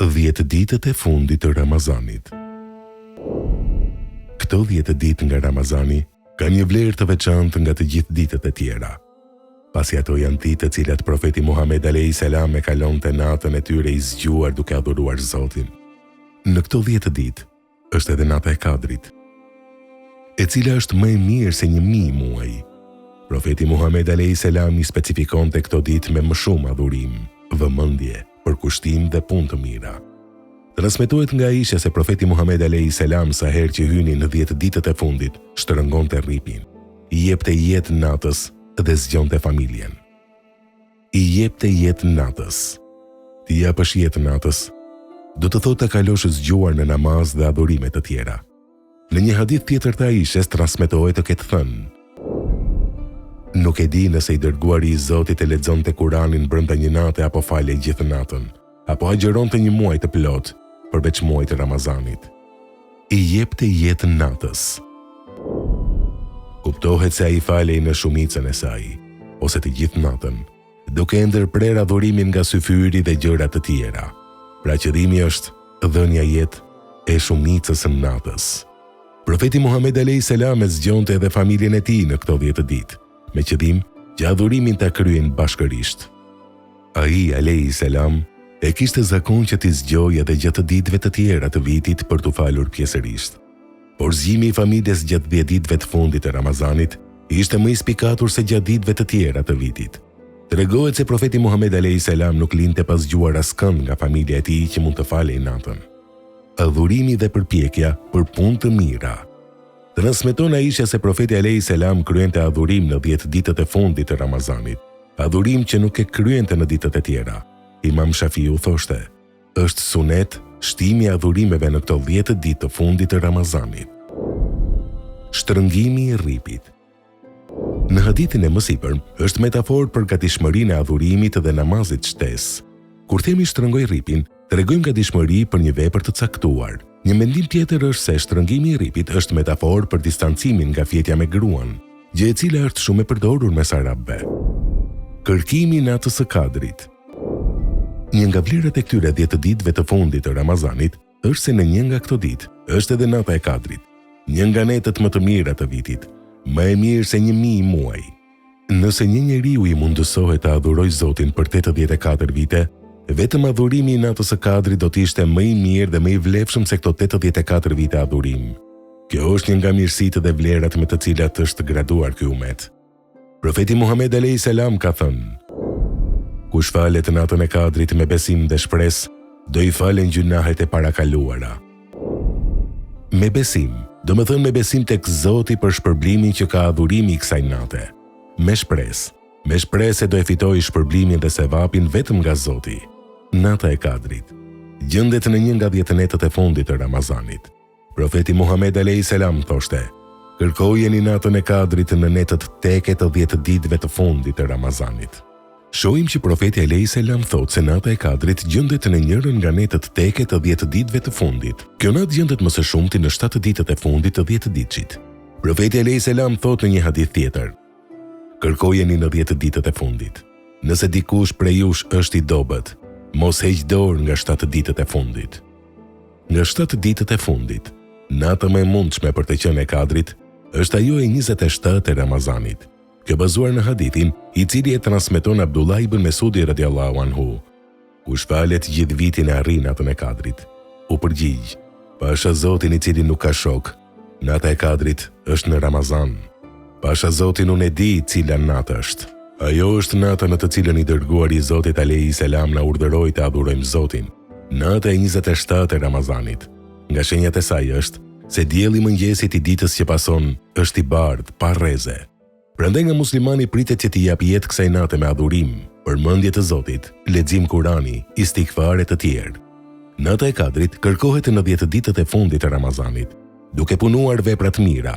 10 ditët e fundit të Ramazanit. Këto 10 ditë nga Ramazani kanë një vlerë të veçantë nga të gjithë ditët e tjera. Pasi ato janë ditë të cilat profeti Muhammed a.s. e kalonte natën e tyre i zgjuar duke adhuruar Zotin. Në këto 10 ditë është edhe nata e Kadrit, e cila është më e mirë se 1000 muaj. Profeti Muhammed a.s. i specifikonte këto ditë me më shumë adhurim, vëmendje, përkushtim dhe punë të mira. Transmetohet nga Aisha se profeti Muhammed a.s. sa herë që hyni në 10 ditët e fundit, shtërëngonte rripin, i jepte jetë natës dhe zgjonte familjen. I jepte jetë natës. Ti japësh jetë natës, do të thotë të kalosh zgjuar në namaz dhe adhurime të tjera. Në një hadith tjetër të Aishes transmetohet të ketë thënë: nuk e di nëse i dërguari i Zotit e lexonte Kuranin brenda një nate apo falej gjithë natën, apo agjeronte një muaj të plot, përveç muajit të Ramazanit. I jepte jetë natës. Kuptohet se ai falej në shumicën e saj, ose të gjithë natën, duke ndërprer adhurimin nga syfyri dhe gjëra të tjera. Pra qëllimi është dhënia jetë e shumicës së natës. Profeti Muhammed a.s. e zgjonte edhe familjen e tij në këto 10 ditë, me qëllim që adhurimin ta kryejnë bashkërisht. Ai a.s. e kishte zakon që t'i zgjojë edhe gjatë ditëve të tjera të vitit për t'u falur pjesërisht. Por zgjimi i familjes gjatë 10 ditëve të fundit të Ramazanit ishte më i spikatur se gjatë ditëve të tjera të vitit. Tregohet se profeti Muhammed a.s. nuk linte pa zgjuar askënd nga familja e tij që mund të falej natën. Adhurimi dhe përpjekja për punë të mira. Transmeton Aisha se profeti a.s. kryente adhurim në 10 ditët e fundit të Ramazanit, adhurim që nuk e kryente në ditët e tjera. Imam Shafiu thoshte: është sunet shtimi i adhurimeve në këto 10 ditë të fundit të Ramazanit. Shtrëngimi i rripit. Në hadithin e mësipër është metaforë për gatishmërinë e adhurimit dhe namazit shtesë. Kur themi shtrëngoj rripin, tregojmë gatishmëri për një vepër të caktuar. Një mendim tjetër është se shtrëngimi i rripit është metaforë për distancimin nga fjetja me gruan, gjë e cila është shumë e përdorur mes arabëve. Kërkimi i natës së Kadrit. Një nga vlerat e këtyre 10 ditëve të fundit të Ramazanit është se në një nga këto ditë është edhe nata e Kadrit, një nga netët më të mira të vitit, më e mirë se 1000 muaj. Nëse një njeriu i mundësohet të adhurojë Zotin për 84 vite, vetëm adhurimi i natës së Kadrit do të ishte më i mirë dhe më i vlefshëm se këto 84 vite adhurim. Kjo është një nga mirësitë dhe vlerat me të cilat është graduar ky umet. Profeti Muhammed a.s. ka thënë: kush falet natën e Kadrit me besim dhe shpresë, do i falen gjunahet e parakaluara. Me besim, do më thënë me besim tek Zoti për shpërblimin që ka adhurimi i kësaj nate. Me shpresë do e fitoj shpërblimin dhe sevapin vetëm nga Zoti. Nata e Kadrit gjendet në një nga 10 netët e fundit të Ramazanit. Profeti Muhammed a.s. thoshte: kërkojeni natën e Kadrit në netët teke të 10 ditëve të fundit të Ramazanit. Shohim që profeti a.s. thotë se nata e Kadrit gjendet në njërin nga netët teke të 10 ditëve të fundit. Kjo natë gjendet më së shumti në 7 ditët e fundit të 10 ditësit. Profeti a.s. thotë në një hadith tjetër: kërkojeni në 10 ditët e fundit. Nëse dikush prej jush është i dobët, mos heq dorë nga 7 ditët e fundit. Nga 7 ditët e fundit, nata më e mundshme për të qenë e Kadrit është ajo e 27 e Ramazanit. Kjo bazuar në hadithin i cili e transmeton Abdullah ibn Mesudi radiallahu anhu: kush falet gjithë vitin e arrin natën e Kadrit. U përgjigj: pasha Zotin i cili nuk ka shok, nata e Kadrit është në Ramazan. Pasha Zotin unë e di cila natë është. Ajo është nata në të cilën i dërguari i Zotit a.s. na urdhëroi të adhurojmë Zotin. Nata e 27 e Ramazanit. Nga shenjat e saj është se dielli i mëngjesit i ditës që pason është i bardhë, pa rreze. Prandaj nga muslimani pritet që t'i jap jetë kësaj nate me adhurim, përmendje të Zotit, lexim Kurani, istighfar e të tjerë. Nata e Kadrit kërkohet në 10 ditët e fundit të Ramazanit, duke punuar vepra të mira,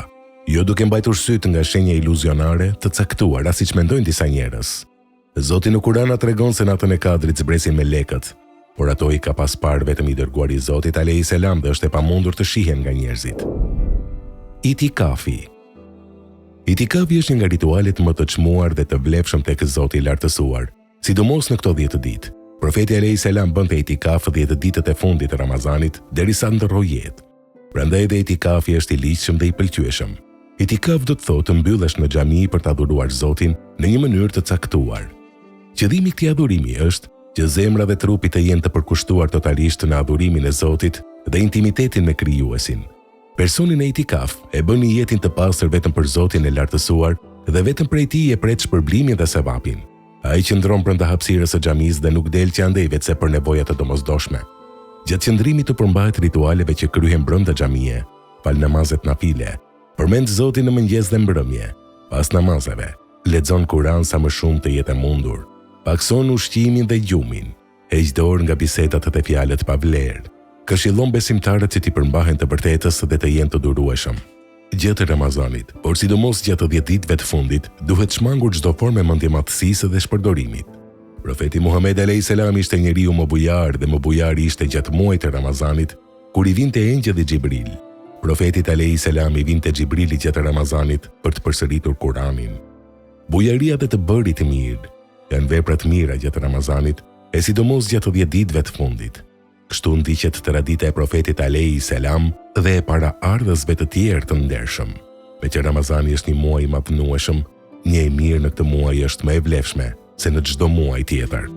jo duke mbajtur syt nga shenja iluzionare të caktuara siç mendojnë disa njerëz. Zoti në Kur'an tregon se natën e Kadrit zbresin melekët, por ato i ka pas parë vetëm i dërguari i Zotit a.s. dhe është e pamundur të shihen nga njerëzit. Itikafi. Itikafi është një nga ritualet më të çmuar dhe të vlefshëm tek Zoti i lartësuar, sidomos në këto 10 ditë. Profeti alayhis salam bënte itikaf 10 ditët e fundit të Ramazanit derisa ndërroi jetë. Prandaj edhe itikafi është i ligjshëm dhe i pëlqyeshëm. Itikaf do të thotë të mbyllesh në xhami për të adhuruar Zotin në një mënyrë të caktuar. Qëllimi i këtij adhurimi është që zemra dhe trupi të jenë të përkushtuar totalisht në adhurimin e Zotit dhe intimitetin me Krijuesin. Personi në itikaf e bën një jetin të pastër vetëm për Zotin e lartësuar dhe vetëm prej tij e pret shpërblimin dhe sevapin. Ai qëndron brenda hapësirës së xhamisë dhe nuk del që andej vetëse për nevoja të domosdoshme. Gjatë qëndrimit të përmbahet ritualeve që kryhen brenda xhamie, fal namazet nafile, përmend Zotin në mëngjes dhe mbrëmje. Pas namazeve, lexon Kur'an sa më shumë të jetë mundur. Pakson ushqimin dhe gjumin, heq dorë nga bisedat dhe fjalët pa vlerë. Këshillon besimtarët që t'i përmbahen të vërtetës dhe të jenë të durueshëm. Gjatë Ramazanit, por sidomos gjatë 10 ditëve të fundit, duhet shmangur çdo formë mendjematësisë dhe shpërdorimit. Profeti Muhammed alayhis salam ishte njeriu më bujar dhe më bujar ishte gjatë muajit të Ramazanit, kur i vinte engjëlli Xhibril. Profetit alayhis salam i vinte Xhibrili gjatë Ramazanit për të përsëritur Kur'anin. Bujaria dhe të bërit të mirë janë vepra të mira gjatë Ramazanit, e sidomos gjatë 10 ditëve të fundit. Kështu ndiqet tradita e profetit alayhis salam dhe e paraardhësve të tjerë të ndershëm. Me që Ramazani është një muaj i mavnueshëm, një e mirë në këtë muaj është më e vlefshme se në çdo muaj tjetër.